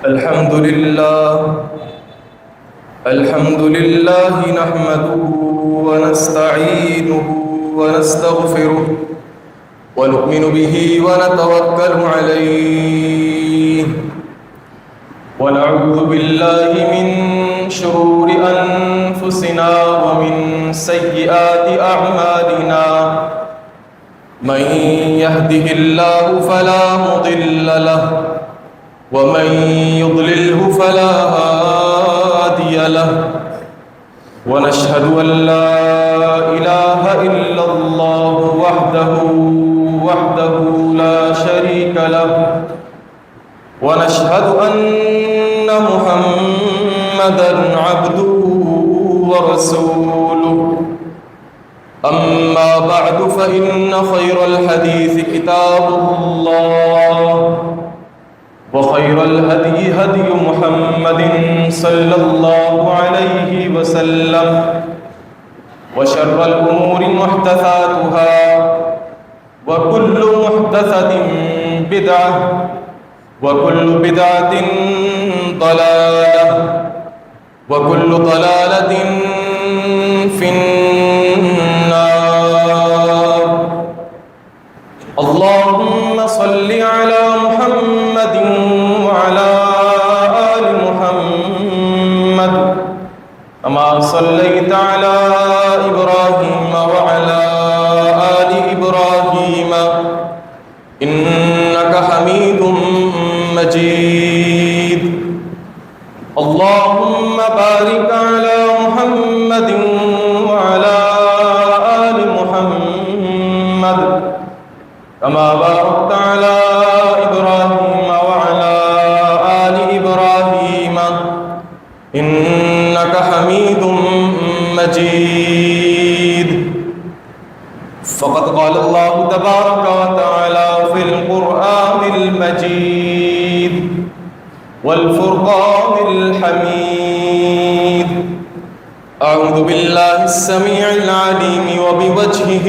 الحمد لله نحمده ونستعينه ونستغفره ونؤمن به ونتوكل عليه ونعوذ بالله من شرور أنفسنا ومن سيئات أعمالنا من يهده الله فلا مضل له ومن يضلله فلا هادي له ونشهد أن لا إله إلا الله وحده لا شريك له ونشهد أن محمدًا عبده ورسوله أما بعد فإن خير الحديث كتاب الله وخير الهدي هدي محمد صلى الله عليه وسلم وشر الأمور محدثاتها وكل محدثة بدعة وكل بدعة ضلالة وكل ضلالة في النار. اللهم صل على محمد وعلى آل محمد كما صليت على إبراهيم وعلى آل إبراهيم إنك حميد مجيد. اللهم بارك على محمد وعلى آل محمد كما باركت على إبراهيم وعلى آل إبراهيم إنك حميد مجيد. فقد قال الله تبارك وتعالى في القرآن المجيد والفرقان الحميد: أعوذ بالله السميع العليم وبوجهه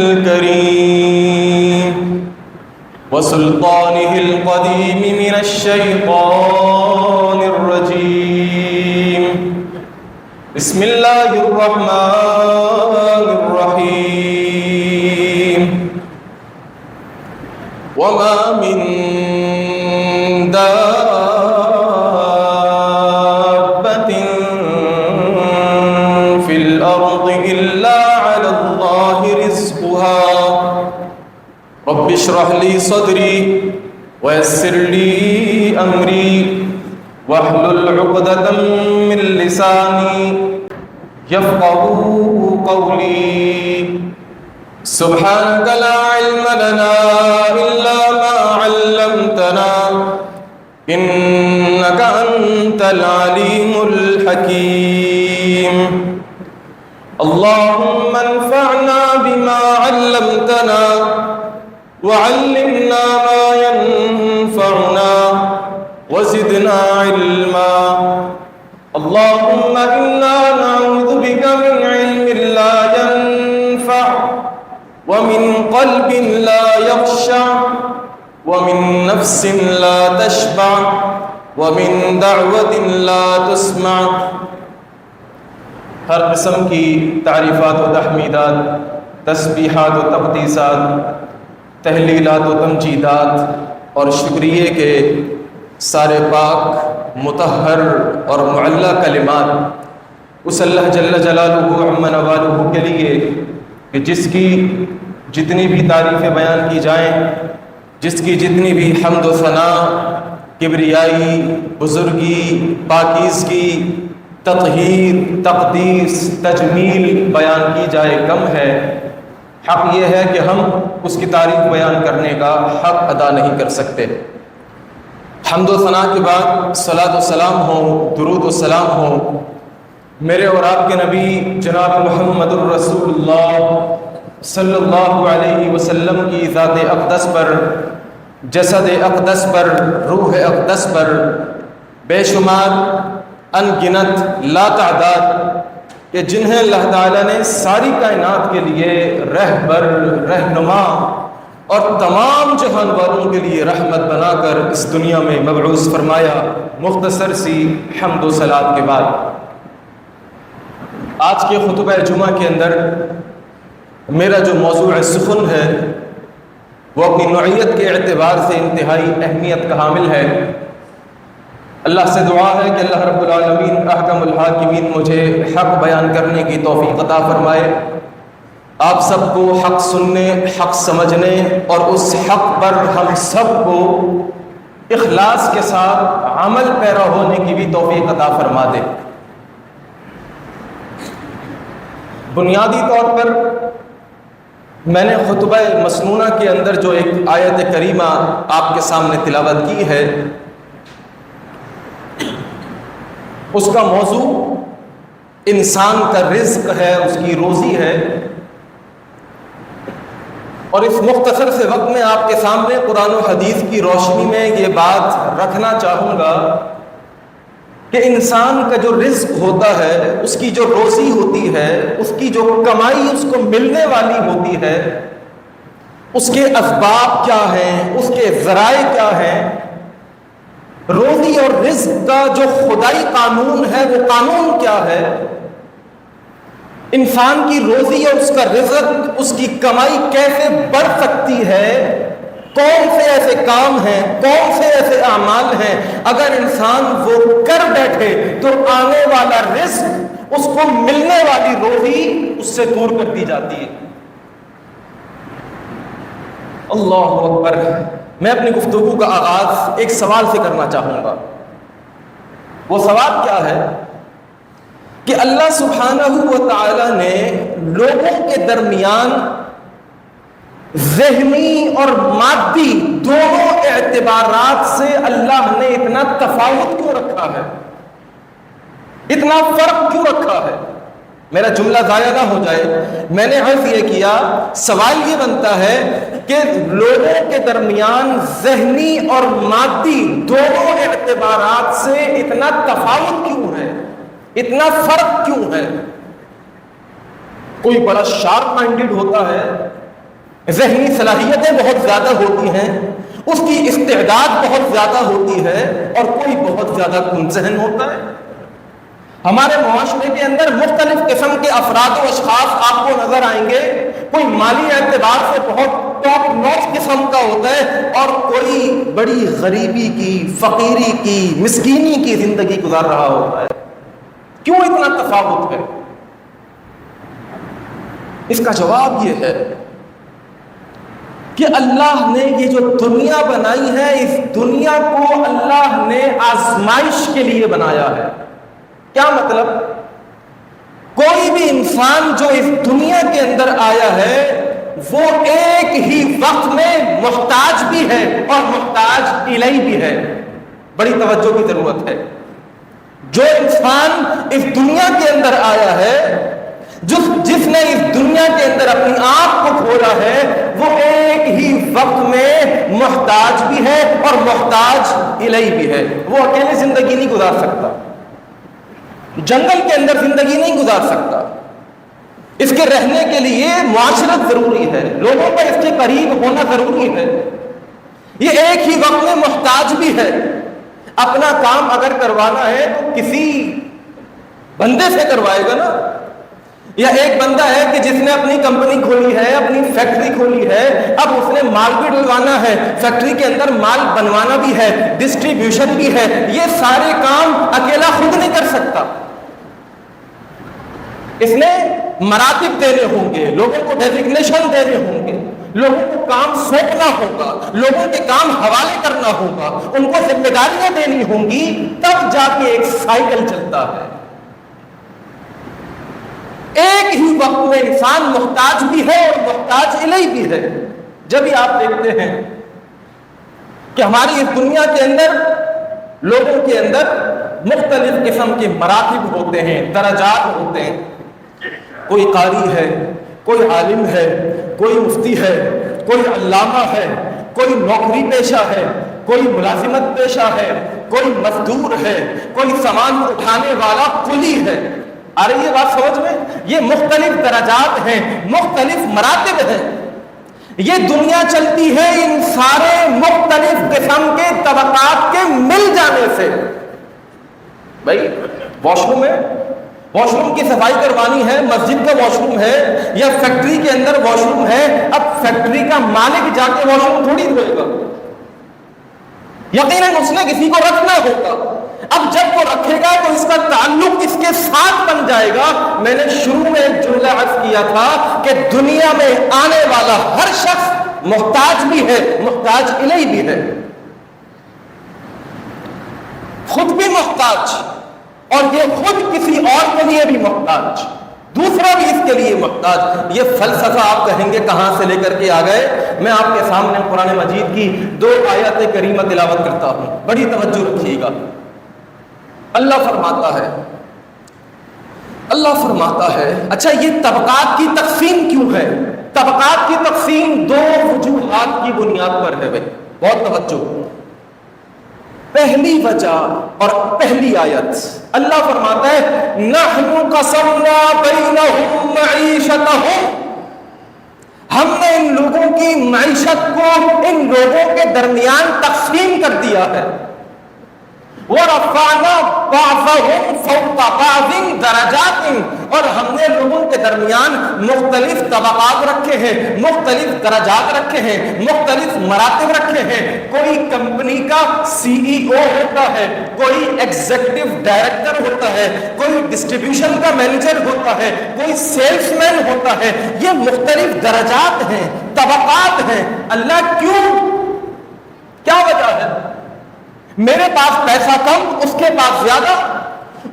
الكريم وسلطانه القديم من الشيطان الرجيم. بسم الله الرحمن الرحيم. وما من دابة في الأرض إلا على الله رزقها. رب اشرح لي صدري ويسر لي أمري واحلل عقدة من لساني يفقهوا قولي. سبحانك لا علم لنا إلا ما علمتنا إنك أنت العليم الحكيم. اللهم انفعنا بما علمتنا وعلمنا ما ينفعنا وزدنا علما. اللهم إنا نعوذ بك من علم لا ينفع ومن قلب لا يخشع ومن نفس لا تشبع ومن دعوة لا تسمع. ہر قسم کی تعریفات و تحمیدات، تسبیحات و تقدیسات، تہلیلات و تمجیدات اور شکریہ کے سارے پاک، مطہر اور معلی کلمات اس اللہ جل جلالہ عم نوالہ کے لیے کہ جس کی جتنی بھی تعریفیں بیان کی جائیں، جس کی جتنی بھی حمد و ثنا، کبریائی، بزرگی، پاکیزگی، تطہیر، تقدیس، تجمیل بیان کی جائے کم ہے. حق یہ ہے کہ ہم اس کی تعریف بیان کرنے کا حق ادا نہیں کر سکتے. حمد و ثنا کے بعد صلاۃ و سلام ہو، درود و سلام ہو میرے اور آپ کے نبی جناب محمد الرسول اللہ صلی اللہ علیہ وسلم کی ذات اقدس پر، جسد اقدس پر، روح اقدس پر، بے شمار ان گنت لا تعداد کہ جنہیں اللہ تعالیٰ نے ساری کائنات کے لیے رہبر، رہنما، اور تمام جہان والوں کے لیے رحمت بنا کر اس دنیا میں مبعوث فرمایا۔ مختصر سی حمد و صلات کے بعد آج کے خطبہ جمعہ کے اندر میرا جو موضوع سخن ہے وہ اپنی نوعیت کے اعتبار سے انتہائی اہمیت کا حامل ہے۔ اللہ سے دعا ہے کہ اللہ رب العالمین احکم الحاکمین مجھے حق بیان کرنے کی توفیق عطا فرمائے، آپ سب کو حق سننے، حق سمجھنے اور اس حق پر ہم سب کو اخلاص کے ساتھ عمل پیرا ہونے کی بھی توفیق عطا فرما دے۔ بنیادی طور پر میں نے خطبہ مسنونہ کے اندر جو ایک آیت کریمہ آپ کے سامنے تلاوت کی ہے، اس کا موضوع انسان کا رزق ہے، اس کی روزی ہے، اور اس مختصر سے وقت میں آپ کے سامنے قرآن و حدیث کی روشنی میں یہ بات رکھنا چاہوں گا کہ انسان کا جو رزق ہوتا ہے، اس کی جو روزی ہوتی ہے، اس کی جو کمائی اس کو ملنے والی ہوتی ہے، اس کے اسباب کیا ہیں، اس کے ذرائع کیا ہیں، روزی اور رزق کا جو خدائی قانون ہے وہ قانون کیا ہے، انسان کی روزی اور اس کا رزق، اس کی کمائی کیسے بڑھ سکتی ہے، کون سے ایسے کام ہیں، کون سے ایسے اعمال ہیں اگر انسان وہ کر بیٹھے تو آنے والا رزق، اس کو ملنے والی روزی اس سے دور کر دی جاتی ہے۔ اللہ اکبر۔ میں اپنی گفتگو کا آغاز ایک سوال سے کرنا چاہوں گا۔ وہ سوال کیا ہے کہ اللہ سبحانہ و تعالی نے لوگوں کے درمیان ذہنی اور مادی دونوں اعتبارات سے اللہ نے اتنا تفاوت کیوں رکھا ہے، اتنا فرق کیوں رکھا ہے؟ میرا جملہ ضائع نہ ہو جائے، میں نے عرض یہ کیا، سوال یہ بنتا ہے کہ لوگوں کے درمیان ذہنی اور مادی دونوں اعتبارات سے اتنا تفاوت کیوں ہے، اتنا فرق کیوں ہے؟ کوئی بڑا شارپ مائنڈڈ ہوتا ہے، ذہنی صلاحیتیں بہت زیادہ ہوتی ہیں، اس کی استعداد بہت زیادہ ہوتی ہے، اور کوئی بہت زیادہ کم ذہن ہوتا ہے۔ ہمارے معاشرے کے اندر مختلف قسم کے افراد و اشخاص آپ کو نظر آئیں گے، کوئی مالی اعتبار سے بہت ٹاپ نوچ قسم کا ہوتا ہے، اور کوئی بڑی غریبی کی، فقیری کی، مسکینی کی زندگی گزار رہا ہوتا ہے۔ کیوں اتنا تفاوت ہے؟ اس کا جواب یہ ہے کہ اللہ نے یہ جو دنیا بنائی ہے، اس دنیا کو اللہ نے آزمائش کے لیے بنایا ہے۔ کیا مطلب؟ کوئی بھی انسان جو اس دنیا کے اندر آیا ہے وہ ایک ہی وقت میں محتاج بھی ہے اور محتاج الیہ بھی ہے۔ بڑی توجہ کی ضرورت ہے۔ جو انسان اس دنیا کے اندر آیا ہے، جس نے اس دنیا کے اندر اپنی آنکھ کو کھولا ہے، وہ ایک ہی وقت میں محتاج بھی ہے اور محتاج الیہ بھی ہے۔ وہ اکیلے زندگی نہیں گزار سکتا، جنگل کے اندر زندگی نہیں گزار سکتا، اس کے رہنے کے لیے معاشرت ضروری ہے، لوگوں کا اس کے قریب ہونا ضروری ہے۔ یہ ایک ہی وقت میں محتاج بھی ہے۔ اپنا کام اگر کروانا ہے تو کسی بندے سے کروائے گا نا، یا ایک بندہ ہے کہ جس نے اپنی کمپنی کھولی ہے، اپنی فیکٹری کھولی ہے، اب اس نے مال بھی ڈلوانا ہے، فیکٹری کے اندر مال بنوانا بھی ہے، ڈسٹریبیوشن بھی ہے، یہ سارے کام اکیلا خود نہیں کر سکتا۔ اس نے مراتب دینے ہوں گے، لوگوں کو ڈیزگنیشن دینے ہوں گے، لوگوں کو کام سونپنا ہوگا، لوگوں کے کام حوالے کرنا ہوگا، ان کو ذمہ داریاں دینی ہوں گی، تب جا کے ایک سائیکل چلتا ہے۔ ایک ہی وقت میں انسان محتاج بھی ہے اور محتاج الیہ بھی ہے۔ جب ہی آپ دیکھتے ہیں کہ ہماری اس دنیا کے اندر لوگوں کے اندر مختلف قسم کے مراتب ہوتے ہیں، درجات ہوتے ہیں، کوئی قاری ہے، کوئی عالم ہے، کوئی مفتی ہے، کوئی علامہ ہے، کوئی نوکری پیشہ ہے، کوئی ملازمت پیشہ ہے، کوئی مزدور ہے، کوئی سامان اٹھانے والا کلی ہے۔ آ رہی ہے بات سمجھ میں؟ یہ مختلف درجات ہیں، مختلف مراتب ہیں۔ یہ دنیا چلتی ہے ان سارے مختلف قسم کے طبقات کے مل جانے سے. بھائی واش روم ہے, واش روم کی صفائی کروانی ہے, مسجد کا واش روم ہے یا فیکٹری کے اندر واش روم ہے, اب فیکٹری کا مالک جا کے واش روم تھوڑی دھوئے گا, یقیناً اس نے کسی کو رکھنا ہوگا. اب جب وہ رکھے گا تو اس کا تعلق اس کے ساتھ بن جائے گا. میں نے شروع میں ایک جملہ عرض کیا تھا کہ دنیا میں آنے والا ہر شخص محتاج بھی ہے, محتاج الیہ بھی ہے, خود بھی محتاج اور یہ خود کسی اور کے لیے بھی محتاج, دوسرا بھی اس کے لیے محتاج. یہ فلسفہ آپ کہیں گے کہاں سے لے کر کے آ گئے؟ میں آپ کے سامنے قرآن مجید کی 2 آیات کریمہ تلاوت کرتا ہوں, بڑی توجہ رکھیے گا. اللہ فرماتا ہے اچھا یہ طبقات کی تقسیم کیوں ہے؟ طبقات کی تقسیم 2 وجوہات کی بنیاد پر ہے. بھائی بہت توجہ. پہلی وجہ اور پہلی آیت اللہ فرماتا ہے نحن قسمنا بینہم معیشتہم, ہم نے ان لوگوں کی معیشت کو ان لوگوں کے درمیان تقسیم کر دیا ہے. وَرَفَعْنَا بَعْضَهُمْ فَوْقَ بَعْضٍ دَرَجَاتٍ, اور ہم نے لوگوں کے درمیان مختلف طبقات رکھے ہیں, مختلف درجات رکھے ہیں, مختلف مراتب رکھے ہیں. کوئی کمپنی کا CEO ہوتا ہے, کوئی ایگزیکٹو ڈائریکٹر ہوتا ہے, کوئی ڈسٹریبیوشن کا مینیجر ہوتا ہے, کوئی سیلس مین ہوتا ہے. یہ مختلف درجات ہیں, طبقات ہیں. اللہ کیوں, کیا وجہ ہے؟ میرے پاس پیسہ کم, اس کے پاس زیادہ,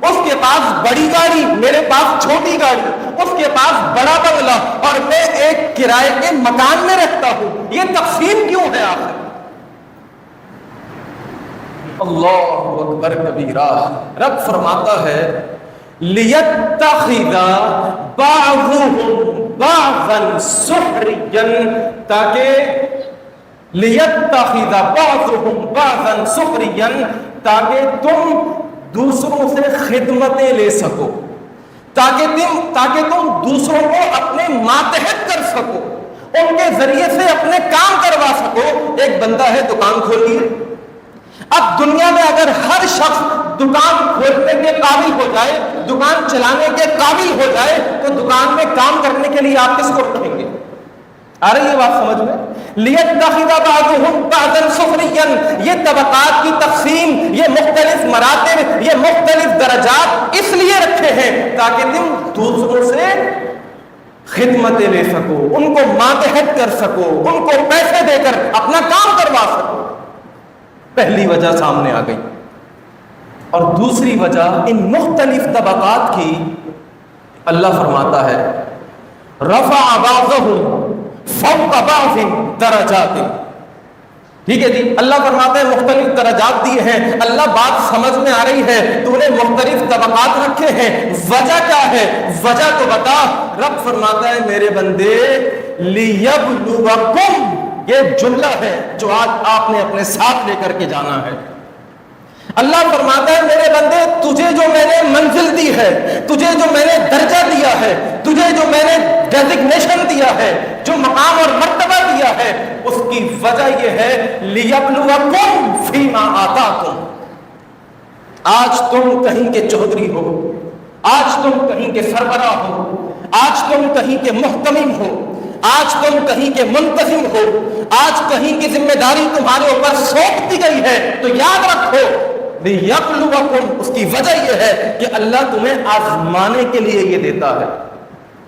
اس کے پاس بڑی گاڑی, میرے پاس چھوٹی گاڑی, اس کے پاس بڑا بنگلہ اور میں ایک کرائے کے مکان میں رہتا ہوں. یہ تقسیم کیوں ہے آخر؟ اللہ اکبر کبیرہ. رب فرماتا ہے لِيَتَّخِذَ بَعْضُهُمْ بَعْضًا سُخْرِيًّا, تاکہ لِيَتَّخِذَ بَعْضُهُمْ بَعْضًا سُخْرِيًّا, تاکہ تم دوسروں سے خدمتیں لے سکو, تاکہ تم دوسروں کو اپنے ماتحت کر سکو, ان کے ذریعے سے اپنے کام کروا سکو. ایک بندہ ہے دکان کھول لیے. اب دنیا میں اگر ہر شخص دکان کھولنے کے قابل ہو جائے, دکان چلانے کے قابل ہو جائے, تو دکان میں کام کرنے کے لیے آپ کس کو رکھیں گے؟ آ رہی ہے بات سمجھ میں؟ لِيَتَّخِذَ بَعْضُهُمْ بَعْضًا سُخْرِيًّا, یہ طبقات کی تقسیم, یہ مختلف مراتب, یہ مختلف درجات اس لیے رکھے ہیں تاکہ تم دوسروں سے خدمتیں لے سکو, ان کو ماتحت کر سکو, ان کو پیسے دے کر اپنا کام کروا سکو. پہلی وجہ سامنے آ گئی. اور دوسری وجہ ان مختلف طبقات کی اللہ فرماتا ہے رفع بعضهم فوق بعض درجات. ٹھیک ہے جی, اللہ فرماتا ہے مختلف درجات دیے ہیں. اللہ بات سمجھ میں آ رہی ہے, تو نے مختلف طبقات رکھے ہیں, وجہ کیا ہے؟ وجہ تو بتا. رب فرماتا ہے میرے بندے لِيَبْلُوَكُمْ, یہ جملہ ہے جو آج آپ نے اپنے ساتھ لے کر کے جانا ہے. اللہ فرماتا ہے میرے بندے تجھے جو میں نے منزل دی ہے, تجھے جو میں نے درجہ دیا ہے, تجھے جو میں نے ڈیزگنیشن دیا ہے, جو مقام اور مرتبہ دیا ہے, اس کی وجہ یہ ہے لِيَبْلُوَكُمْ فِيمَا آتَاكُمْ. آج تم کہیں کے چودھری ہو, آج تم کہیں کے سربراہ ہو, آج تم کہیں کے محتمم ہو, آج تم کہیں کے منتظم ہو, آج کہیں کی ذمہ داری تمہارے اوپر سونپ دی گئی ہے, تو یاد رکھو لِيَبْلُوَكُمْ, اس کی وجہ یہ ہے کہ اللہ تمہیں آزمانے کے لیے یہ دیتا ہے.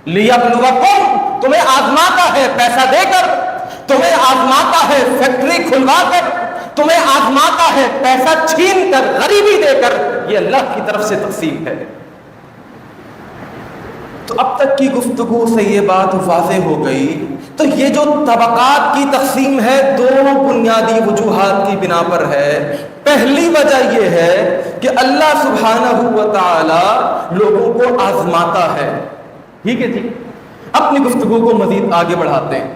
لِيَبْلُوَكُمْ, تمہیں آزماتا ہے پیسہ دے کر, تمہیں آزماتا ہے فیکٹری کھلوا کر, تمہیں آزماتا ہے پیسہ چھین کر, غریبی دے کر. یہ اللہ کی طرف سے تقسیم ہے. تو اب تک کی گفتگو سے یہ بات واضح ہو گئی. تو یہ جو طبقات کی تقسیم ہے 2 بنیادی وجوہات کی بنا پر ہے. پہلی وجہ یہ ہے کہ اللہ سبحانہ و تعالی لوگوں کو آزماتا ہے. ٹھیک ہے جی, اپنی گفتگو کو مزید آگے بڑھاتے ہیں.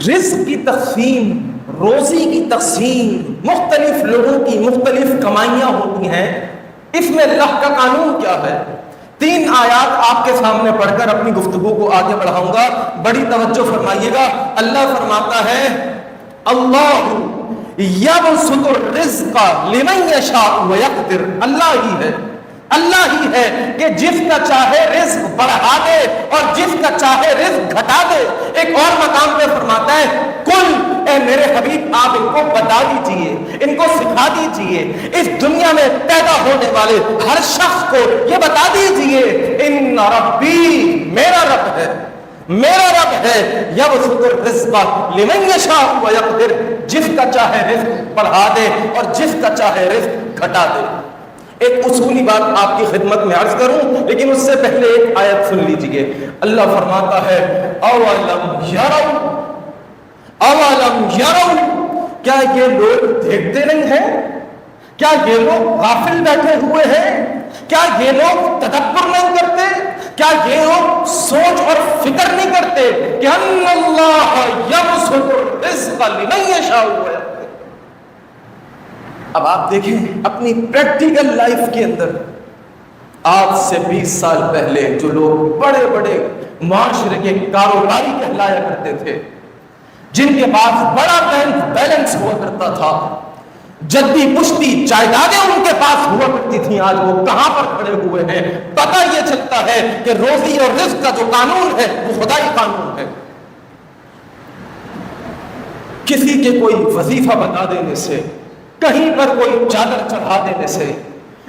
رزق کی تقسیم, روزی کی تقسیم, مختلف لوگوں کی مختلف کمائیاں ہوتی ہیں. اس میں اللہ کا قانون کیا ہے 3 آیات آپ کے سامنے پڑھ کر اپنی گفتگو کو آگے بڑھاؤں گا، بڑی توجہ فرمائیے گا۔ اللہ فرماتا ہے اللہ یبسط الرزق لمن یشاء ویقدر، اللہ ہی ہے کہ جس کا چاہے رزق بڑھا دے اور جس کا چاہے رزق گھٹا دے۔ ایک اور مقام پہ فرماتا ہے کل، اے میرے حبیب آپ ان کو بتا دیجئے، ان کو سکھا دیجئے، اس دنیا میں پیدا ہونے والے ہر شخص کو یہ بتا دیجئے ان ربی، میرا رب ہے یبسط الرزق لمن یشاء ویقدر، جس کا چاہے رزق بڑھا دے اور جس کا چاہے رزق گھٹا دے۔ ایک اصولی بات آپ کی خدمت میں عرض کروں، لیکن اس سے پہلے ایک آیت سن لیجئے۔ اللہ فرماتا ہے اولم یروا، کیا یہ لوگ دیکھتے نہیں ہیں؟ کیا یہ لوگ غافل بیٹھے ہوئے ہیں؟ کیا یہ لوگ تدبر نہیں کرتے؟ کیا یہ لوگ سوچ اور فکر نہیں کرتے کہ ان اللہ یبسط الرزق لمن یشاء ویقدر؟ اب آپ دیکھیں اپنی پریکٹیکل لائف کے اندر، آج سے 20 سال پہلے جو لوگ بڑے بڑے معاشرے کے کاروباری کہلایا کرتے تھے، جن کے پاس بڑا بینک بیلنس ہوا کرتا تھا، جدی پشتی جائیدادیں ان کے پاس ہوا کرتی تھیں، آج وہ کہاں پر کھڑے ہوئے ہیں؟ پتہ یہ چلتا ہے کہ روزی اور رزق کا جو قانون ہے وہ خدائی قانون ہے۔ کسی کے کوئی وظیفہ بتا دینے سے، کہیں پر کوئی چادر چڑھا دینے سے،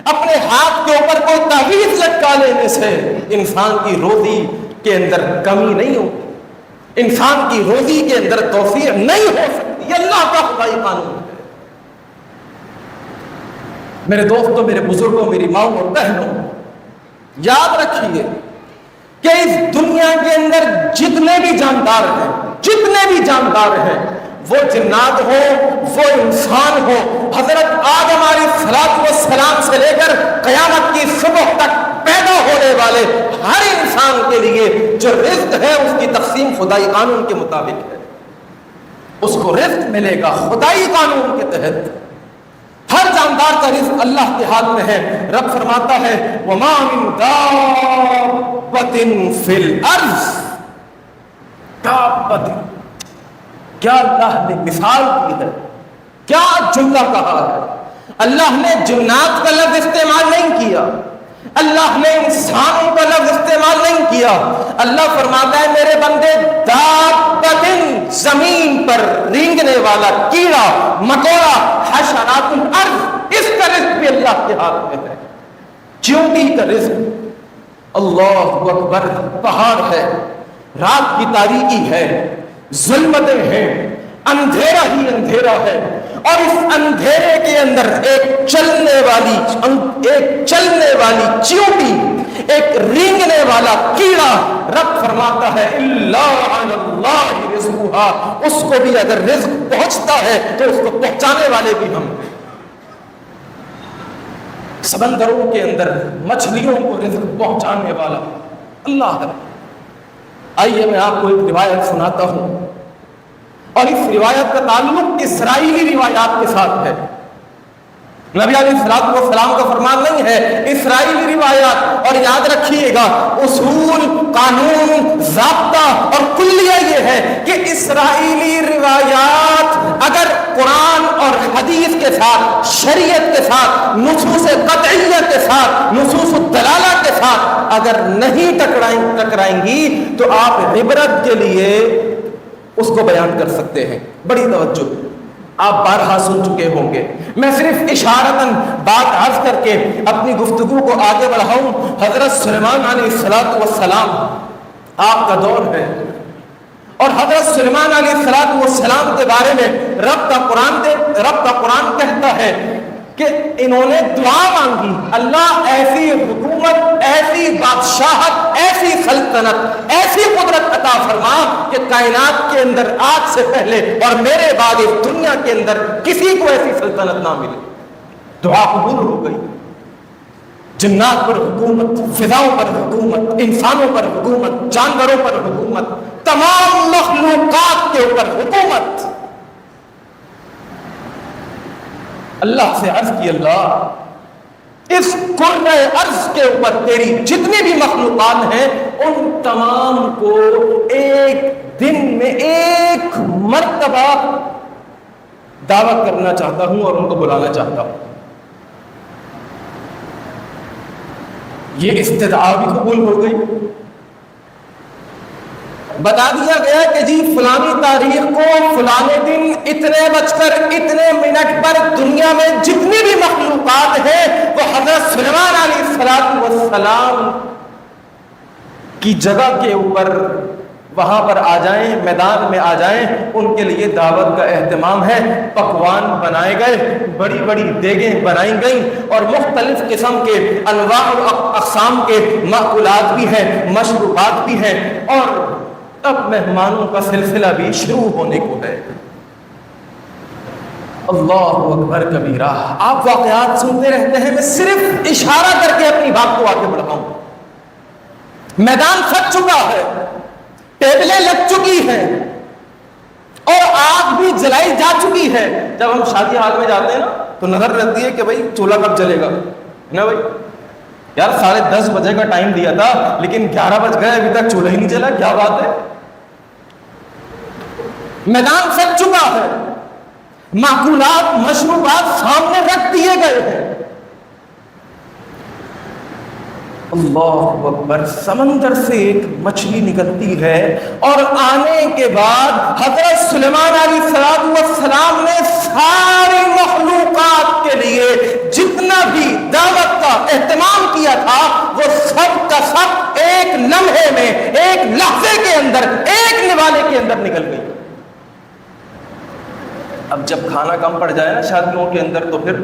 اپنے ہاتھ کے اوپر کوئی تعویذ لٹکا لینے سے انسان کی روزی کے اندر کمی نہیں ہوتی، انسان کی روزی کے اندر توسیع نہیں ہو سکتی۔ یہ اللہ کا خدائی قانون ہے۔ میرے دوستوں، میرے بزرگوں، میری ماؤں اور بہنوں، یاد رکھیے کہ اس دنیا کے اندر جتنے بھی جاندار ہیں، وہ جنات ہو، وہ انسان ہو، حضرت آدم علیہ السلام سے لے کر قیامت کی صبح تک پیدا ہونے والے ہر انسان کے لیے جو رزق ہے اس کی تقسیم خدائی قانون کے مطابق ہے۔ اس کو رزق ملے گا خدائی قانون کے تحت۔ ہر جاندار کا رزق اللہ کے ہاتھ میں ہے۔ رب فرماتا ہے وَمَا مِن دَابَّةٍ فِي الْأَرْضِ، دابۃ، کیا اللہ نے مثال کی ہے، کیا جملہ کہا ہے۔ اللہ نے جنات کا لفظ استعمال نہیں کیا، اللہ نے انسانوں کا لفظ استعمال نہیں کیا۔ اللہ فرماتا ہے میرے بندے دابۃ، زمین پر رینگنے والا کیڑا مکوڑا، حشرات الارض، اس کا رزق بھی اللہ کے ہاتھ میں ہے۔ چیونٹی کا رزق، اللہ اکبر، پہاڑ ہے، رات کی تاریکی ہے، ظلمتیں ہیں، اندھیرا ہی اندھیرا ہے، اور اس اندھیرے کے اندر ایک چلنے والی چیونٹی، ایک رینگنے والا کیڑا، رب فرماتا ہے الا علی اللہ رزقھا، اس کو بھی اگر رزق پہنچتا ہے تو اس کو پہنچانے والے بھی ہم ہیں۔ سمندروں کے اندر مچھلیوں کو رزق پہنچانے والا اللہ ہے۔ آئیے میں آپ کو ایک روایت سناتا ہوں، اور اس روایت کا تعلق اسرائیلی روایات کے ساتھ ہے۔ نبی علیہ السلام کا فرمان نہیں ہے، اسرائیلی روایات۔ اور یاد رکھیے گا اصول، قانون، ضابطہ اور کلیہ یہ ہے کہ اسرائیلی روایات اگر قرآن اور حدیث کے ساتھ، شریعت کے ساتھ، نصوص قطعیہ کے ساتھ، نصوص الدلالہ کے ساتھ اگر نہیں ٹکرائیں گی تو آپ عبرت کے لیے اس کو بیان کر سکتے ہیں۔ بڑی توجہ، آپ بارہا سن چکے ہوں گے، میں صرف اشارتاً بات عرض کر کے اپنی گفتگو کو آگے بڑھاؤں۔ حضرت سلیمان علیہ السلام آپ کا دور ہے، اور حضرت سلیمان علیہ السلام کے بارے میں رب کا قرآن کہتا ہے کہ انہوں نے دعا مانگی، اللہ ایسی حکومت، ایسی بادشاہت، ایسی سلطنت، ایسی قدرت عطا فرما کہ کائنات کے اندر آج سے پہلے اور میرے بعد اس دنیا کے اندر کسی کو ایسی سلطنت نہ ملے۔ دعا قبول ہو گئی۔ جنات پر حکومت، فضاؤں پر حکومت، انسانوں پر حکومت، جانوروں پر حکومت، تمام مخلوقات کے اوپر حکومت۔ اللہ سے عرض کی اللہ اس کرۂ ارض کے اوپر تیری جتنی بھی مخلوقات ہیں ان تمام کو ایک دن میں ایک مرتبہ دعوت کرنا چاہتا ہوں اور ان کو بلانا چاہتا ہوں. یہ استدعا بھی قبول ہو گئی. بتا دیا گیا کہ جی فلانی تاریخ کو فلانے دن اتنے بج کر اتنے منٹ پر دنیا میں جتنی بھی مخلوقات ہیں وہ حضرت سلیمان علیہ السلام کی جگہ کے اوپر وہاں پر آ جائیں، میدان میں آ جائیں. ان کے لیے دعوت کا اہتمام ہے. پکوان بنائے گئے، بڑی بڑی دیگیں بنائی گئیں اور مختلف قسم کے انواع و اقسام کے مأکولات بھی ہیں، مشروبات بھی ہیں، اور اب مہمانوں کا سلسلہ بھی شروع ہونے کو ہے. اللہ اکبر کبیرہ. آپ واقعات سنتے رہتے ہیں، میں صرف اشارہ کر کے اپنی بات کو آگے بڑھاؤں. میدان سج چکا ہے، ٹیبلیں لگ چکی ہیں اور آگ بھی جلائی جا چکی ہے. جب ہم شادی ہال میں جاتے ہیں نا تو نظر رہتی ہے کہ بھائی چولہا کب جلے گا نا بھائی. یار 10:30 بجے کا ٹائم دیا تھا لیکن 11 بج گئے ابھی تک چولہا ہی نہیں جلا. کیا بات ہے؟ میدان سج چکا ہے، ماکولات مشروبات سامنے رکھ دیے گئے ہیں. اللہ اکبر. سمندر سے ایک مچھلی نکلتی ہے اور آنے کے بعد حضرت سلیمان علیہ السلام نے ساری مخلوقات کے لیے جتنا بھی دعوت کا اہتمام کیا تھا وہ سب کا سب ایک لمحے میں، ایک لحظے کے اندر، ایک نوالے کے اندر نکل گئی. اب جب کھانا کم پڑ جائے نا شادیوں کے اندر تو پھر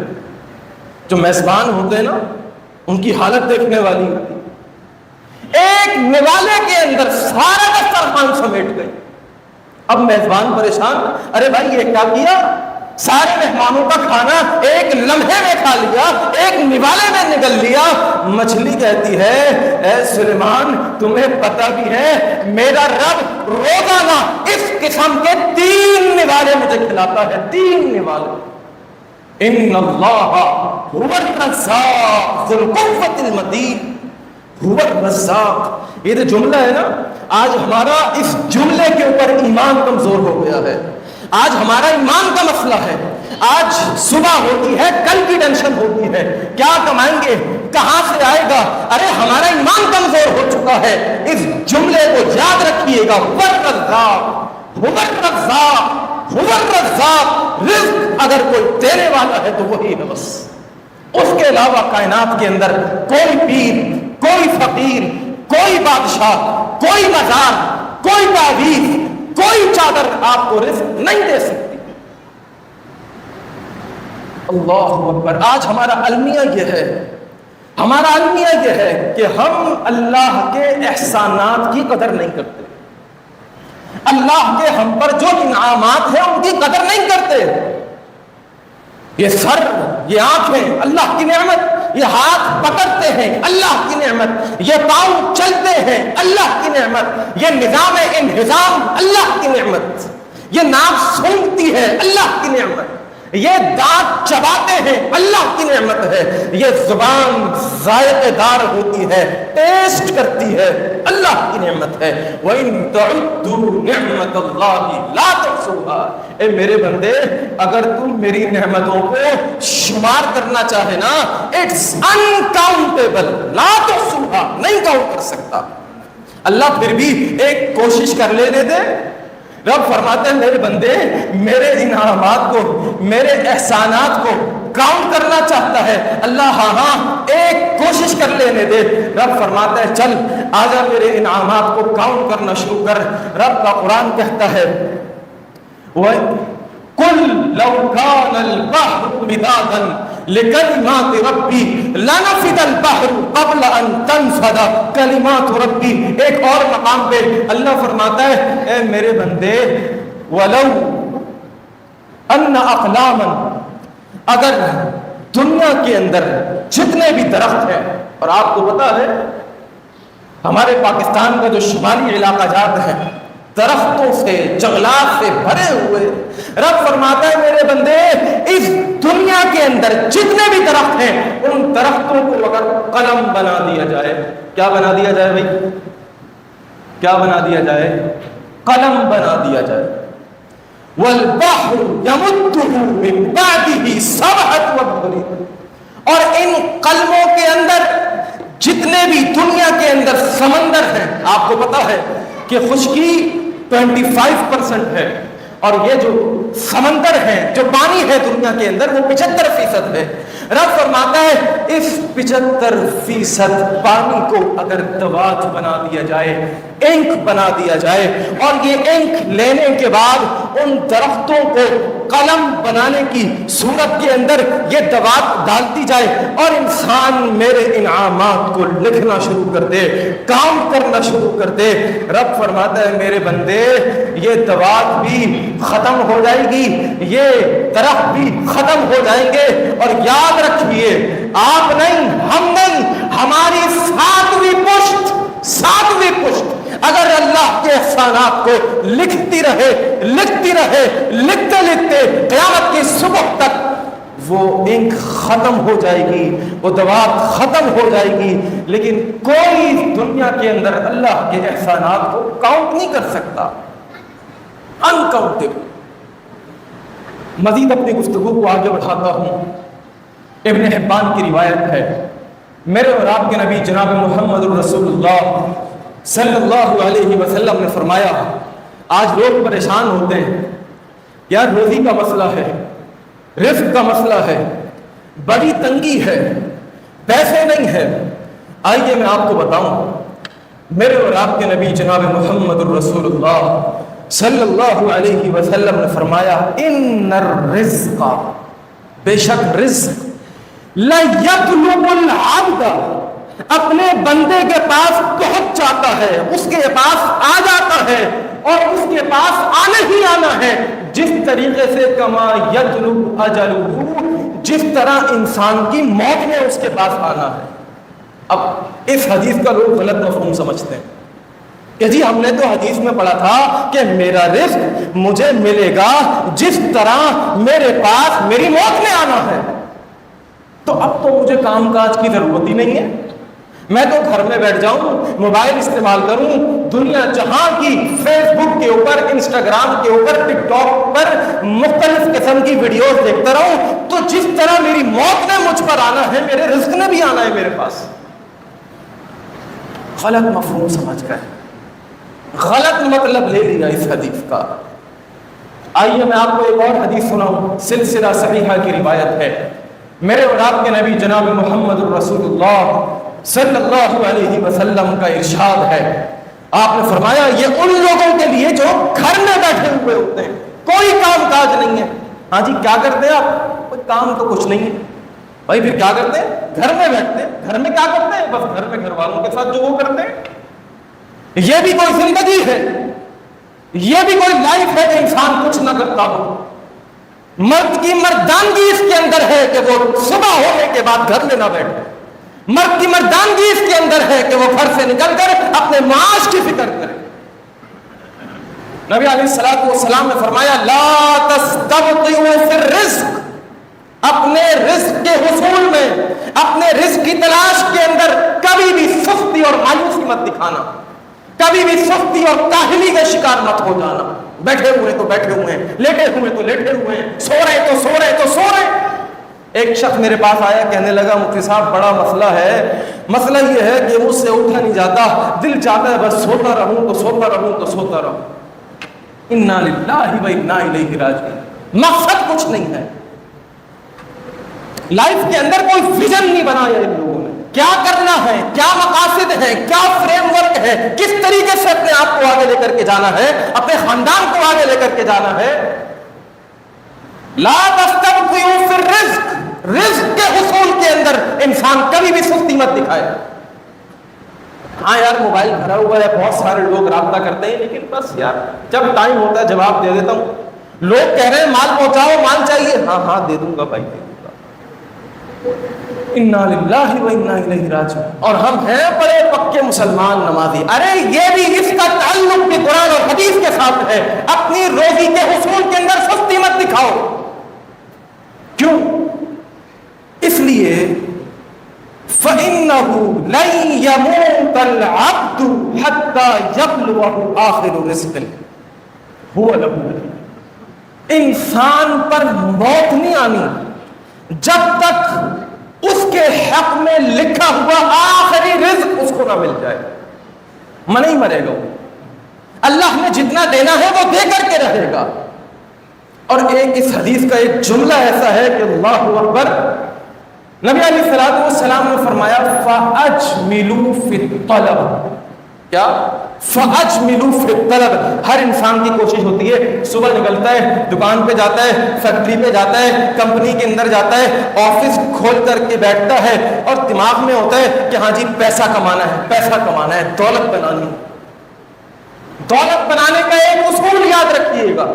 جو میزبان ہوتے ہیں نا ان کی حالت دیکھنے والی ہوتی. ایک نوالے کے اندر سارا دسترخوان سمیٹ گئی. اب میزبان پریشان، ارے بھائی یہ کیا کیا؟ سارے مہمانوں کا کھانا ایک لمحے میں کھا لیا، ایک نوالے میں نگل لیا. مچھلی کہتی ہے اے سلیمان تمہیں پتہ بھی ہے میرا رب روزانہ اس قسم کے 3 نوالے مجھے کھلاتا ہے. 3 نوالے. ان اللہ هو الرزاق ذو القوة المتین. هو الرزاق. یہ جو جملہ ہے نا، آج ہمارا اس جملے کے اوپر ایمان کمزور ہو گیا ہے. آج ہمارا ایمان کا مسئلہ ہے. آج صبح ہوتی ہے کل کی ٹینشن ہوتی ہے، کیا کمائیں گے، کہاں سے آئے گا. ارے ہمارا ایمان کمزور ہو چکا ہے. اس جملے کو یاد رکھیے گا. هو الرزاق، هو الرزاق، هو الرزاق. رزق اگر کوئی دینے والا ہے تو وہی ہے بس. اس کے علاوہ کائنات کے اندر کوئی پیر، کوئی فقیر، کوئی بادشاہ، کوئی مزار، کوئی تعویذ، کوئی چادر آپ کو رزق نہیں دے سکتی. اللہ اکبر. آج ہمارا المیہ یہ ہے، ہمارا المیہ یہ ہے کہ ہم اللہ کے احسانات کی قدر نہیں کرتے. اللہ کے ہم پر جو انعامات ہیں ان کی قدر نہیں کرتے. یہ سر، یہ آنکھیں اللہ کی نعمت، یہ ہاتھ پکڑتے ہیں اللہ کی نعمت، یہ پاؤں چلتے ہیں اللہ کی نعمت، یہ نظام انہضام اللہ کی نعمت، یہ ناک سونگتی ہے اللہ کی نعمت، یہ دانت چباتے ہیں اللہ کی نعمت ہے، یہ زبان ذائقے دار ہوتی ہے، ٹیسٹ کرتی ہے اللہ کی نعمت ہے. وَإِن تَعُدُّوا نِعْمَةَ اللَّهِ لَا تُحْصُوهَا. اے میرے بندے اگر تم میری نعمتوں کو شمار کرنا چاہے نا، اٹس انکاؤنٹیبل. لا تحصوها، نہیں کاؤنٹ کر سکتا. اللہ پھر بھی ایک کوشش کر لینے دے. رب فرماتے ہیں میرے بندے میرے انعامات کو، میرے احسانات کو کاؤنٹ کرنا چاہتا ہے. اللہ ہاں ایک کوشش کر لینے دے. رب فرماتا ہے چل آجا میرے انعامات کو کاؤنٹ کرنا شروع کر. رب کا قرآن کہتا ہے قُلْ لَوْ كَانَ الْبَحْرُ مِدَادًا لِكَلِمَاتِ رَبِّي لَنَفِدَ الْبَحْرُ قَبْلَ أَن تَنْفَدَ كَلِمَاتُ رَبِّي. ایک اور مقام پہ اللہ فرماتا ہے اے میرے بندے وَلَوْ أَنَّ أَقْلَامًا، اگر دنیا کے اندر جتنے بھی درخت ہیں، اور آپ کو پتا ہے ہمارے پاکستان کا جو شمالی علاقہ جات ہے درختوں سے، جنگلات سے بھرے ہوئے. رب فرماتا ہے میرے بندے اس دنیا کے اندر جتنے بھی درخت ہیں ان درختوں کو اگر قلم بنا دیا جائے، کیا بنا دیا جائے بھائی؟ کیا بنا دیا جائے؟ قلم بنا دیا جائے. والبحر يمده من بعده سبعة أبحر، اور ان قلموں کے اندر جتنے بھی دنیا کے اندر سمندر ہیں، آپ کو پتا ہے کہ خشکی 25% ہے، اور یہ جو سمندر ہے، جو پانی ہے دنیا کے اندر، وہ 75% ہے. رب فرماتا ہے اس 75% پانی کو اگر دوات بنا دیا جائے، انک بنا دیا جائے، اور یہ انک لینے کے بعد ان درختوں کو قلم بنانے کی صورت کے اندر یہ دوات ڈالتی جائے، اور انسان میرے انعامات کو لکھنا شروع کر دے، کام کرنا شروع کر دے. رب فرماتا ہے میرے بندے یہ دوات بھی ختم ہو جائے گی، یہ درخت بھی ختم ہو جائیں گے، اور یاد رکھیے آپ نہیں، ہم نہیں، ہماری ساتویں پشت اگر اللہ کے احسانات کو لکھتی رہے لکھتے قیامت کی صبح تک وہ انک ختم ہو جائے گی، وہ دوات ختم ہو جائے گی، لیکن کوئی دنیا کے اندر اللہ کے احسانات کو کاؤنٹ نہیں کر سکتا. انکاؤنٹیبل. مزید اپنی گفتگو کو آگے بڑھاتا ہوں. ابن حبان کی روایت ہے، میرے اور آپ کے نبی جناب محمد الرسول اللہ صلی اللہ علیہ وسلم نے فرمایا آج لوگ پریشان ہوتے ہیں، یار روزی کا مسئلہ ہے، رزق کا مسئلہ ہے، بڑی تنگی ہے، پیسے نہیں ہے. آئیے میں آپ کو بتاؤں، میرے اور آپ کے نبی جناب محمد الرسول اللہ صلی اللہ علیہ وسلم نے فرمایا ان الرزق، بے شک رزق، لَيَطْلُبُ الْعَبْدَ، اپنے بندے کے پاس پہنچ جاتا ہے، اس کے پاس آ جاتا ہے، اور اس کے پاس آنا ہی آنا ہے جس طریقے سے کما یطلب اجلہ، جس طرح انسان کی موت میں اس کے پاس آنا ہے. اب اس حدیث کا لوگ غلط مفہوم سمجھتے ہیں کہ جی ہم نے تو حدیث میں پڑھا تھا کہ میرا رزق مجھے ملے گا جس طرح میرے پاس میری موت میں آنا ہے، تو اب تو مجھے کام کاج کی ضرورت ہی نہیں ہے، میں تو گھر میں بیٹھ جاؤں، موبائل استعمال کروں، دنیا جہاں کی فیس بک کے اوپر، انسٹاگرام کے اوپر، ٹک ٹاک پر مختلف قسم کی ویڈیوز دیکھتا رہوں، تو جس طرح میری موت نے مجھ پر آنا ہے میرے رزق نے بھی آنا ہے میرے پاس. غلط مفہوم سمجھ کر غلط مطلب لے لیا اس حدیث کا. آئیے میں آپ کو ایک اور حدیث سناؤں، سلسلہ صحیحہ کی روایت ہے، میرے اور آپ کے نبی جناب محمد الرسول اللہ صلی اللہ علیہ وسلم کا ارشاد ہے. آپ نے فرمایا یہ ان لوگوں کے لیے جو گھر میں بیٹھے ہوئے ہوتے ہیں، کوئی کام کاج نہیں ہے. ہاں جی کیا کرتے ہیں آپ؟ کوئی کام تو کچھ نہیں ہے بھائی، پھر کیا کرتے ہیں؟ گھر میں بیٹھتے ہیں. گھر میں کیا کرتے ہیں؟ بس گھر میں گھر والوں کے ساتھ جو وہ کرتے ہیں. یہ بھی کوئی زندگی ہے، یہ بھی کوئی لائف ہے کہ انسان کچھ نہ کرتا ہو. مرد کی مردانگی اس کے اندر ہے کہ وہ صبح ہونے کے بعد گھر میں نہ بیٹھے. مرد کی مردانگی اس کے اندر ہے کہ وہ گھر سے نکل کر اپنے معاش کی فکر کرے. نبی علیہ الصلوۃ والسلام نے فرمایا لا تستبطئوا فی الرزق، اپنے رزق کے حصول میں، اپنے رزق کی تلاش کے اندر کبھی بھی سستی اور مایوسی مت دکھانا، کبھی بھی سستی اور کاہلی کا شکار مت ہو جانا. بیٹھے ہوئے تو بیٹھے ہوئے ہیں، لیٹے ہوئے تو لیٹے ہوئے ہیں، سو رہے تو سو رہے تو سو رہے. ایک شخص میرے پاس آیا، کہنے لگا مفتی صاحب بڑا مسئلہ ہے، مسئلہ یہ ہے کہ مجھ سے اٹھا نہیں جاتا، دل چاہتا ہے بس سوتا رہوں تو سوتا رہوں تو سوتا رہوں. انا للہ و انا الیہ راجعون. مقصد کچھ نہیں ہے، لائف کے اندر کوئی ویژن نہیں بنایا ان لوگوں نے، کیا کرنا ہے، کیا مقاصد ہے، کیا فریم ورک ہے، کس طریقے سے اپنے آپ کو آگے لے کر کے جانا ہے، اپنے خاندان کو آگے لے کر کے جانا ہے. لا تستبطئوا فی الرزق، رزق کے حصول کے اندر انسان کبھی بھی سستی مت دکھائے. ہاں یار موبائل بھرا ہوا ہے، بہت سارے لوگ رابطہ کرتے ہیں، لیکن بس یار جب ٹائم ہوتا ہے جواب دے دیتا ہوں. لوگ کہہ رہے ہیں مال پہنچاؤ، مال چاہیے، ہاں ہاں دے دوں گا بھائی دے دوں گا. انا للہ و انا الیہ راجعون. اور ہم ہیں بڑے پکے مسلمان نمازی. ارے یہ بھی اس کا تعلق بھی قرآن اور حدیث کے ساتھ ہے. اپنی روزی کے حصول کے اندر سستی مت دکھاؤ. کیوں؟ اس لیے فَإِنَّهُ لَن يَمُوتَ الْعَبْدُ حَتَّى يَبْلُغَهُ آخِرُ رِزْقِهِ هُوَ لَهُ. انسان پر موت نہیں آنی جب تک اس کے حق میں لکھا ہوا آخری رزق اس کو نہ مل جائے. نہیں مرے گا. اللہ نے جتنا دینا ہے وہ دے کر کے رہے گا. اور ایک اس حدیث کا ایک جملہ ایسا ہے کہ اللہ اکبر، نبی علیہ الصلوۃ والسلام نے فرمایا فَأَجْمِلُوا فِي الطَّلَبِ. کیا؟ فَأَجْمِلُوا فِي الطَّلَبِ. ہر انسان کی کوشش ہوتی ہے، صبح نکلتا ہے، دکان پہ جاتا ہے، فیکٹری پہ جاتا ہے، کمپنی کے اندر جاتا ہے، آفس کھول کر کے بیٹھتا ہے اور دماغ میں ہوتا ہے کہ ہاں جی پیسہ کمانا ہے، پیسہ کمانا ہے، دولت بنانی. دولت بنانے کا ایک اصول یاد رکھیے گا،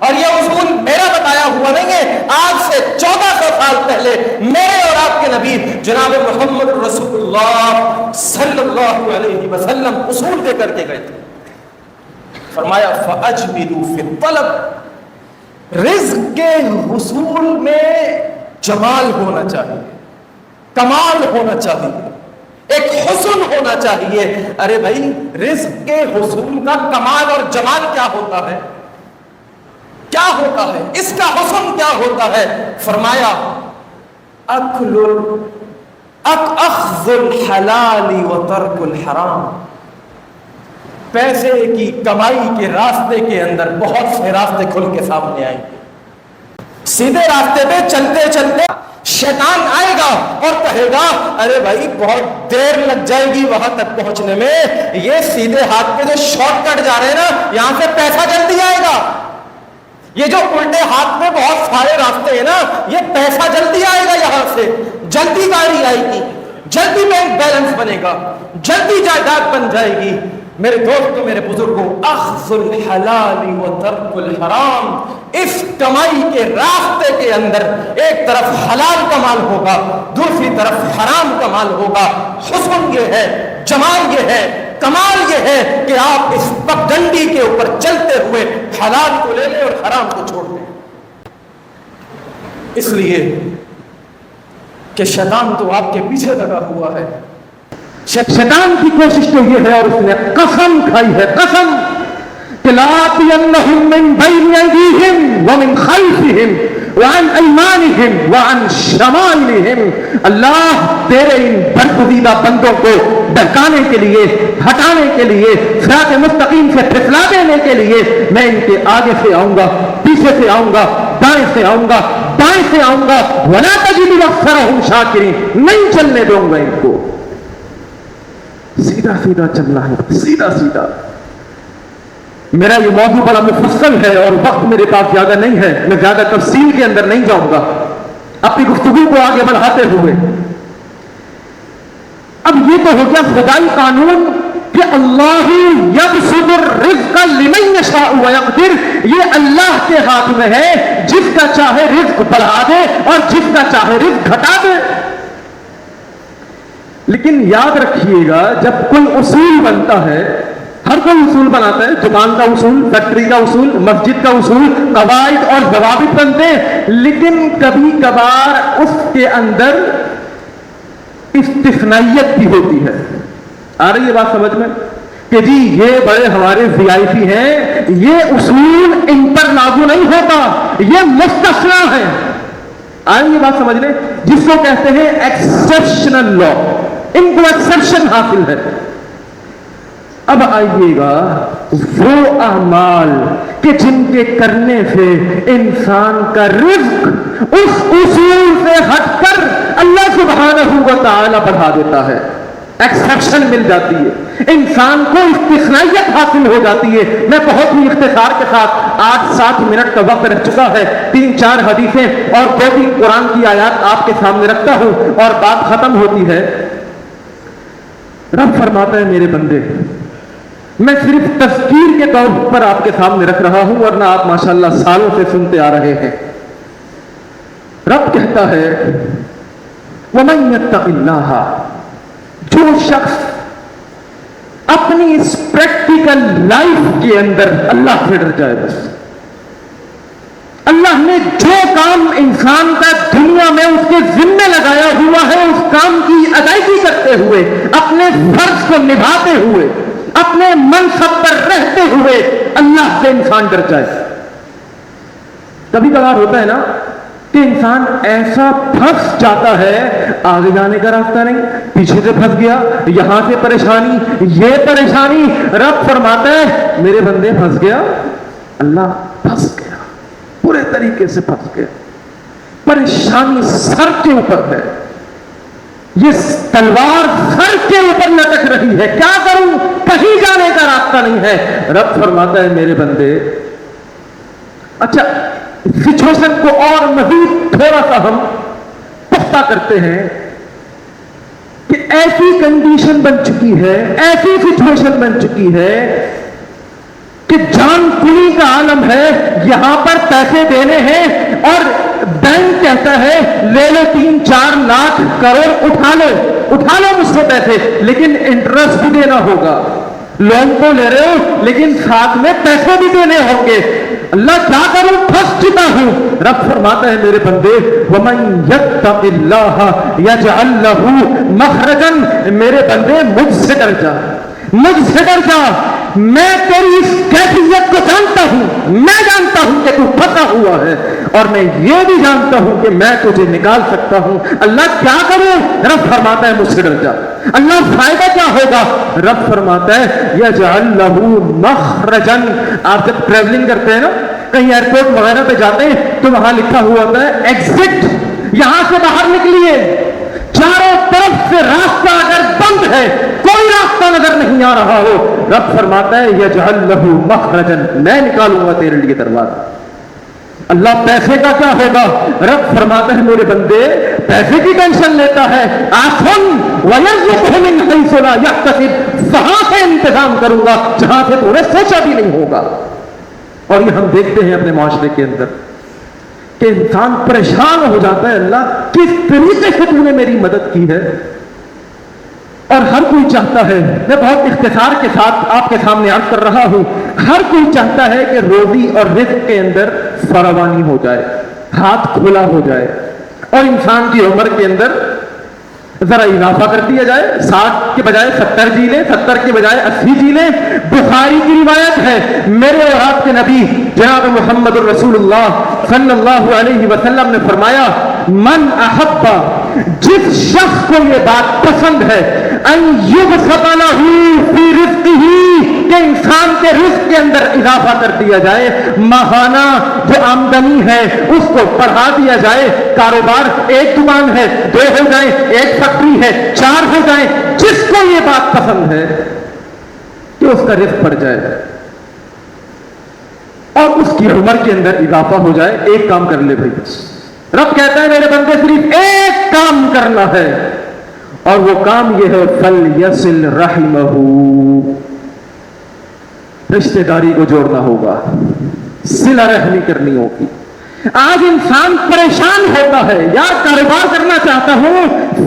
اور یہ اصول میرا بتایا ہوا نہیں ہے. آج سے 1400 سال پہلے میرے اور آپ کے نبی جناب محمد رسول اللہ صلی اللہ علیہ وسلم اصول دے کر کے گئے تھے. فرمایا فَأَجْمِلُوا فِي الطَّلَبِ. رزق کے حصول میں جمال ہونا چاہیے، کمال ہونا چاہیے، ایک حسن ہونا چاہیے. ارے بھائی رزق کے حصول کا کمال اور جمال کیا ہوتا ہے؟ کیا ہوتا ہے؟ اس کا حسن کیا ہوتا ہے؟ فرمایا اخذ الحلال وترک الحرام. پیسے کی کمائی کے راستے کے اندر بہت سے راستے کھل کے سامنے آئیں گے. سیدھے راستے پہ چلتے چلتے شیطان آئے گا اور کہے گا ارے بھائی بہت دیر لگ جائے گی وہاں تک پہنچنے میں، یہ سیدھے ہاتھ پہ جو شارٹ کٹ جا رہے ہیں نا یہاں سے پیسہ جلدی آئے گا. یہ جو الٹے ہاتھ میں بہت سارے راستے ہیں نا یہ پیسہ جلدی آئے گا، یہاں سے جلدی گاڑی آئے گی، جلدی بینک بیلنس بنے گا، جلدی جائیداد بن جائے گی. میرے دوستوں، میرے بزرگوں، اخذ الحلال و ترک الحرام. اس کمائی کے راستے کے اندر ایک طرف حلال کا مال ہوگا، دوسری طرف حرام کا مال ہوگا. حسن یہ ہے، جمال یہ ہے، کمال یہ ہے کہ آپ اس پگڈنڈی کے اوپر چلتے ہوئے حلال کو لے لیں اور حرام کو چھوڑ دیں. اس لیے کہ شیطان تو آپ کے پیچھے لگا ہوا ہے. شیطان کی کوشش تو یہ ہے، اور اس نے قسم کھائی ہے، قسم کہ لآتینہم من بین ایدیہم ومن خلفہم وعن ایمانہم وعن شمائلہم. اللہ تیرے ان برگزیدہ بندوں کو بہکانے کے لیے، ہٹانے کے لیے، صراط مستقیم سے پھسلا دینے کے لیے میں ان کے آگے سے آؤں گا، پیچھے سے آؤں گا، دائیں سے آؤں گا، بائیں سے آؤں گا. ولا تجد اکثرہم شاکرین. نہیں چلنے دوں گا ان کو. سیدھا سیدھا چلنا ہے، سیدھا سیدھا. میرا یہ موضوع بڑا مفصل ہے اور وقت میرے پاس زیادہ نہیں ہے، میں زیادہ تفصیل کے اندر نہیں جاؤں گا اپنی گفتگو کو آگے بڑھاتے ہوئے. اب یہ تو ہو گیا خدائی قانون کہ اللہ یبسط الرزق لمن یشاء ویقدر. یہ اللہ کے ہاتھ میں ہے، جس کا چاہے رزق بڑھا دے اور جس کا چاہے رزق گھٹا دے. لیکن یاد رکھیے گا جب کوئی اصول بنتا ہے، ہر کوئی اصول بناتا ہے، دکان کا اصول، فیکٹری کا اصول، مسجد کا اصول، قواعد اور ضوابط بنتے ہیں، لیکن کبھی کبھار اس کے اندر استثنائیت بھی ہوتی ہے. آ رہی ہے بات سمجھ میں کہ جی یہ بڑے ہمارے وی آئی پی ہیں، یہ اصول ان پر لاگو نہیں ہوتا، یہ مستثنا ہے. آ رہی ہے بات سمجھ لیں، جس کو کہتے ہیں ایکسیپشنل لا. ان کو ایکسیپشن حاصل ہے. اب آئیے گا وہ اعمال کہ جن کے کرنے سے انسان کا رزق اس اصول سے ہٹ کر اللہ سبحانہ و تعالی بڑھا دیتا ہے. ایکسیپشن مل جاتی ہے، انسان کو استثنائیت حاصل ہو جاتی ہے. میں بہت ہی اختصار کے ساتھ 8-7 منٹ کا وقت رہ چکا ہے، 3-4 حدیثیں اور 2-3 قرآن کی آیات آپ کے سامنے رکھتا ہوں اور بات ختم ہوتی ہے. رب فرماتا ہے میرے بندے، میں صرف تذکیر کے طور پر آپ کے سامنے رکھ رہا ہوں، ورنہ آپ ماشاءاللہ سالوں سے سنتے آ رہے ہیں. رب کہتا ہے وَمَن يَتَّقِ اللَّهَ، جو شخص اپنی اس پریکٹیکل لائف کے اندر اللہ سے ڈر جائے، بس اللہ نے جو کام انسان کا دنیا میں اس کے ذمہ لگایا ہوا ہے، اس کام کی ادائیگی کرتے ہوئے، اپنے فرض کو نبھاتے ہوئے، اپنے منصب پر رہتے ہوئے اللہ سے انسان ڈر جائے۔ کبھی کبھار ہوتا ہے نا کہ انسان ایسا پھنس جاتا ہے، آگے جانے کا راستہ نہیں، پیچھے سے پھنس گیا، یہاں سے پریشانی، یہ پریشانی۔ رب فرماتا ہے میرے بندے پھنس گیا، اللہ پھنس گیا، پورے طریقے سے پھنس گیا، پریشانی سر کے اوپر ہے، یہ تلوار سر کے اوپر لٹک رہی ہے، کیا کروں، کہیں جانے کا راستہ نہیں ہے۔ رب فرماتا ہے میرے بندے، اچھا سچویشن کو اور مزید تھوڑا سا ہم پختہ کرتے ہیں کہ ایسی کنڈیشن بن چکی ہے، ایسی سچویشن بن چکی ہے کہ جان کنی کا عالم ہے، یہاں پر پیسے دینے ہیں اور بینک کہتا ہے لے لو 3-4 لاکھ کروڑ، اٹھا لو مجھ سے پیسے، لیکن انٹرسٹ بھی دینا ہوگا۔ لون تو لے رہے ہو لیکن ساتھ میں پیسے بھی دینے ہوں گے۔ اللہ کیا کروں، پھنس چکا ہوں۔ رب فرماتا ہے میرے بندے وَمَن يَتَّقِ اللَّهَ يَجْعَل لَّهُ مَخْرَجًا، میرے بندے مجھ سے ڈر جا، مجھ سے ڈر جا، میں تیری اس کیفیت کو جانتا ہوں، میں جانتا ہوں کہ تو پھنسا ہوا ہے، اور میں یہ بھی جانتا ہوں کہ میں تجھے نکال سکتا ہوں۔ اللہ کیا کروں، رب فرماتا ہے مجھ سے ڈر جا۔ اللہ فائدہ کیا ہوگا، رب فرماتا ہے یجعل لہ مخرجا۔ آپ جب ٹریولنگ کرتے ہیں نا، کہیں ایئرپورٹ وغیرہ پہ جاتے ہیں تو وہاں لکھا ہوا ہوتا ہے ایگزٹ، یہاں سے باہر نکلیے، چاروں طرف سے راستہ اگر بند ہے، کوئی راستہ نظر نہیں آ رہا ہو، رب فرماتا ہے یجعل لہ مخرجا، میں نکالوں گا تیرے لیے دروازہ۔ اللہ پیسے کا کیا ہوگا، رب فرماتا ہے میرے بندے پیسے کی ٹینشن لیتا ہے، آسن وَيَرْزُقْهُ مِنْ حَيْثُ لَا يَحْتَسِبُ، وہاں سے انتظام کروں گا جہاں سے تو نے سوچا بھی نہیں ہوگا۔ اور یہ ہم دیکھتے ہیں اپنے معاشرے کے اندر کہ انسان پریشان ہو جاتا ہے، اللہ کس طریقے سے تو نے میری مدد کی ہے، اور ہر کوئی چاہتا ہے، میں بہت اختصار کے ساتھ آپ کے سامنے عرض کر رہا ہوں، ہر کوئی چاہتا ہے کہ روزی اور رزق کے اندر فراوانی ہو جائے، ہاتھ کھلا ہو جائے، اور انسان کی عمر کے اندر ذرا اضافہ کر دیا جائے، 60 کے بجائے 70 جی لیں، 70 کے بجائے 80 جی لیں۔ بخاری کی روایت ہے، میرے اور آپ کے نبی جناب محمد الرسول اللہ صلی اللہ علیہ وسلم نے فرمایا من احب، جس شخص کو یہ بات پسند ہے، ان یبسط لہ فی رزقہ، کہ انسان کے رزق کے اندر اضافہ کر دیا جائے، ماہانہ جو آمدنی ہے اس کو بڑھا دیا جائے، کاروبار ایک دکان ہے 2 ہو جائیں، ایک فیکٹری ہے 4 ہو جائیں، جس کو یہ بات پسند ہے کہ اس کا رزق بڑھ جائے اور اس کی عمر کے اندر اضافہ ہو جائے، ایک کام کر لے بھائی بس۔ رب کہتا ہے میرے بندے صرف ایک کام کرنا ہے، اور وہ کام یہ ہے فَلْيَصِلْ رَحِمَهُ، رشتہ داری کو جوڑنا ہوگا، صلہ رحمی کرنی ہوگی۔ آج انسان پریشان ہوتا ہے، یار کاروبار کرنا چاہتا ہوں،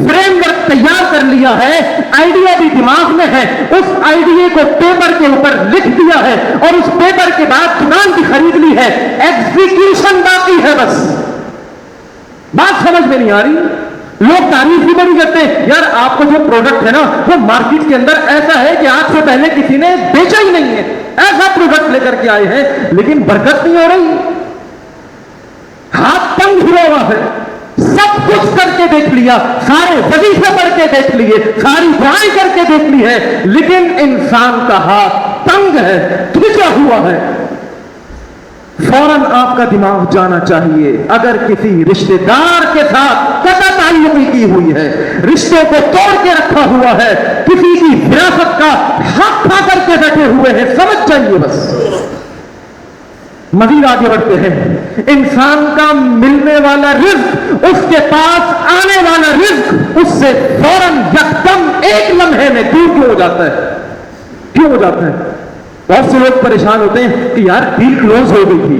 فریم ورک تیار کر لیا ہے، آئیڈیا بھی دماغ میں ہے، اس آئیڈیا کو پیپر کے اوپر لکھ دیا ہے، اور اس پیپر کے بعد دکان بھی خرید لی ہے، ایگزیکیوشن باقی ہے بس۔ بات سمجھ میں نہیں آ رہی، لوگ تعریف ہی بڑی کرتے ہیں، یار آپ کو جو پروڈکٹ ہے نا وہ مارکیٹ کے اندر ایسا ہے کہ آپ سے پہلے کسی نے بیچا ہی نہیں ہے، ایسا پروڈکٹ لے کر کے آئے ہیں، لیکن برکت نہیں ہو رہی، ہاتھ تنگ ہوا ہوا ہے، سب کچھ کر کے دیکھ لیا، سارے وظیفے پڑھ کے دیکھ لیے، ساری دعائیں کر کے دیکھ لی ہے، لیکن انسان کا ہاتھ تنگ ہے، کھچا ہوا ہے۔ فوراً آپ کا دماغ جانا چاہیے، اگر کسی رشتہ دار کے ساتھ قطع تعلقی کی ہوئی ہے، رشتے کو توڑ کے رکھا ہوا ہے، کسی کی وراثت کا حق کھا کر کے بیٹھے ہوئے ہیں، سمجھ جائیے بس۔ مزید آگے بڑھتے ہیں، انسان کا ملنے والا رزق، اس کے پاس آنے والا رزق اس سے فوراً یکدم ایک لمحے میں دور کیوں ہو جاتا ہے؟ کیوں ہو جاتا ہے؟ بہت سے لوگ پریشان ہوتے ہیں کہ یار ڈیل کلوز ہو گئی تھی،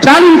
40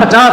50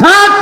60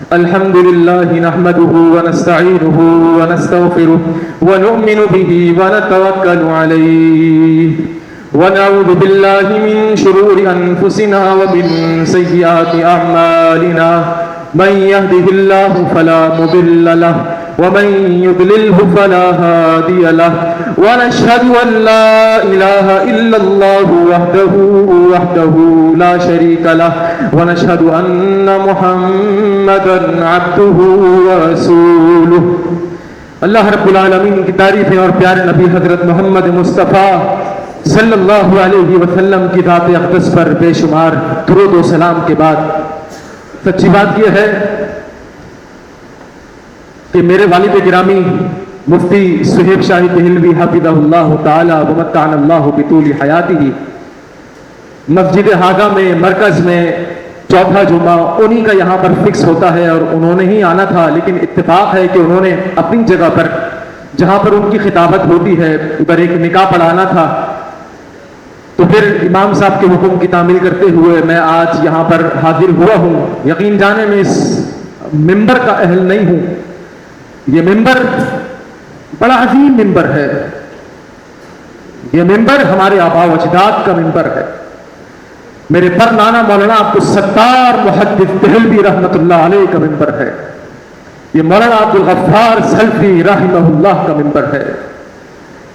الحمد لله نحمده ونستعينه ونستغفره ونؤمن به ونتوكل عليه ونعوذ بالله من شرور أنفسنا ومن سيئات أعمالنا من يهده الله فلا مضل له ومن يضلله فلا هادي له ونشهد أن لا إله إلا الله وحده لا شريك له ونشهد أن محمدا عبده ورسوله. اللہ رب العالمین کی تعریفیں اور پیارے نبی حضرت محمد مصطفیٰ صلی اللہ علیہ وسلم کی ذات اقدس پر بے شمار درود و سلام کے بعد سچی بات یہ ہے کہ میرے والد گرامی مفتی سہیب شاہی دہلوی حفظہ اللہ تعالی ومتعنا اللہ بطول حیاتہ مسجد ہاگا میں مرکز میں چوتھا جمعہ انہی کا یہاں پر فکس ہوتا ہے اور انہوں نے ہی آنا تھا، لیکن اتفاق ہے کہ انہوں نے اپنی جگہ پر جہاں پر ان کی خطابت ہوتی ہے ادھر ایک نکاح پڑھانا تھا، تو پھر امام صاحب کے حکم کی تعمیل کرتے ہوئے میں آج یہاں پر حاضر ہوا ہوں. یقین جانے میں اس ممبر کا اہل نہیں ہوں. یہ ممبر بڑا عظیم ممبر ہے. یہ ممبر ہمارے آباء و اجداد کا ممبر ہے. میرے پر نانا مولانا عبدالستار محدث دہلوی رحمۃ اللہ علیہ کا ممبر ہے. یہ مولانا عبدالغفار سلفی رحمہ اللہ کا ممبر ہے.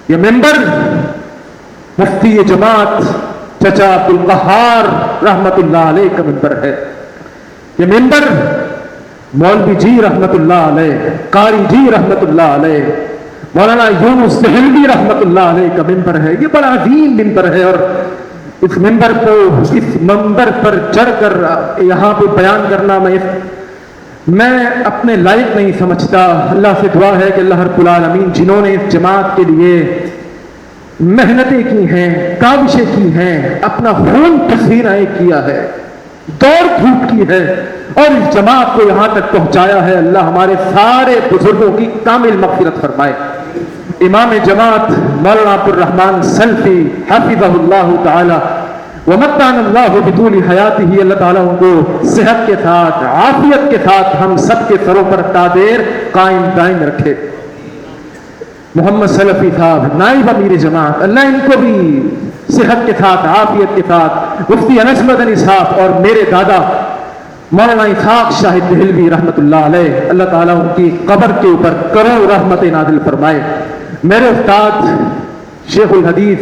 یہ ممبر مفتی جماعت چچا عبدالقہار رحمۃ اللہ علیہ کا ممبر ہے. یہ ممبر مولوی جی رحمۃ اللہ علیہ، قاری جی رحمۃ اللہ علیہ، مولانا یونس دہلوی رحمۃ اللہ علیہ کا ممبر ہے. یہ بڑا عظیم ممبر ہے اور اس ممبر پر چڑھ کر یہاں پہ بیان کرنا میں اپنے لائق نہیں سمجھتا. اللہ سے دعا ہے کہ اللہ رب العالمین جنہوں نے اس جماعت کے لیے محنتیں کی ہیں، کاوشیں کی ہیں، اپنا خون پسینہ کیا ہے، دوڑ دھوپ کی ہے اور اس جماعت کو یہاں تک پہنچایا ہے، اللہ ہمارے سارے بزرگوں کی کامل مغفرت فرمائے. امام جماعت مولانا عبدالرحمن سلفی حفظہ اللہ تعالی ومتعنا اللہ بطول حیاتہ، اللہ تعالیٰ ان کو صحت کے ساتھ عافیت کے ساتھ ہم سب کے سروں پر تادیر قائم دائم رکھے. محمد سلفی صاحب نائب امیر جماعت، اللہ ان کو بھی صحت کے ساتھ عافیت کے ساتھ، مفتی انس مدنی صاحب اور میرے دادا مولانا اسحاق شاہد دہلوی رحمۃ اللہ علیہ، اللہ تعالیٰ ان کی قبر کے اوپر کروڑ رحمت نازل فرمائے. میرے استاد شیخ الحدیث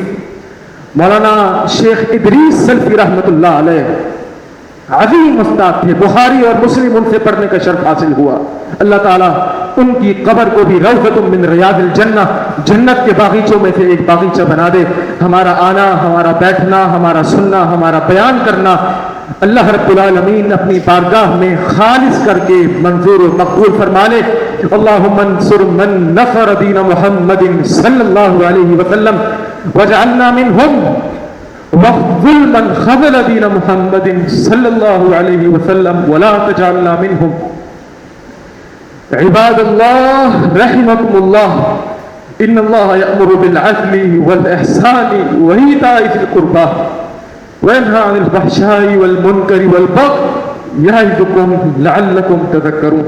مولانا شیخ ادریس سلفی رحمۃ اللہ علیہ عظیم استاد تھے، بخاری اور مسلم ان سے پڑھنے کا شرف حاصل ہوا. اللہ تعالیٰ ان کی قبر کو بھی روضۃ من ریاض الجنہ، جنت کے باغیچوں میں سے ایک باغیچہ بنا دے. ہمارا آنا، ہمارا بیٹھنا، ہمارا سننا، ہمارا بیان کرنا اللہ رب العالمین اپنی بارگاہ میں خالص کر کے منظور و مقبول فرما لے. اللہم انصر من نصر دین محمد صلی اللہ علیہ وسلم واجعلنا منہم واخذل من خذل دین محمد صلی اللہ علیہ وسلم ولا تجعلنا منہم. عباد اللہ رحمکم اللہ، ان اللہ یأمر بالعدل والإحسان وإیتاء ذی القربى وینہی عن الفحشاء والمنکر والبغی یعظکم لعلکم تذکرون.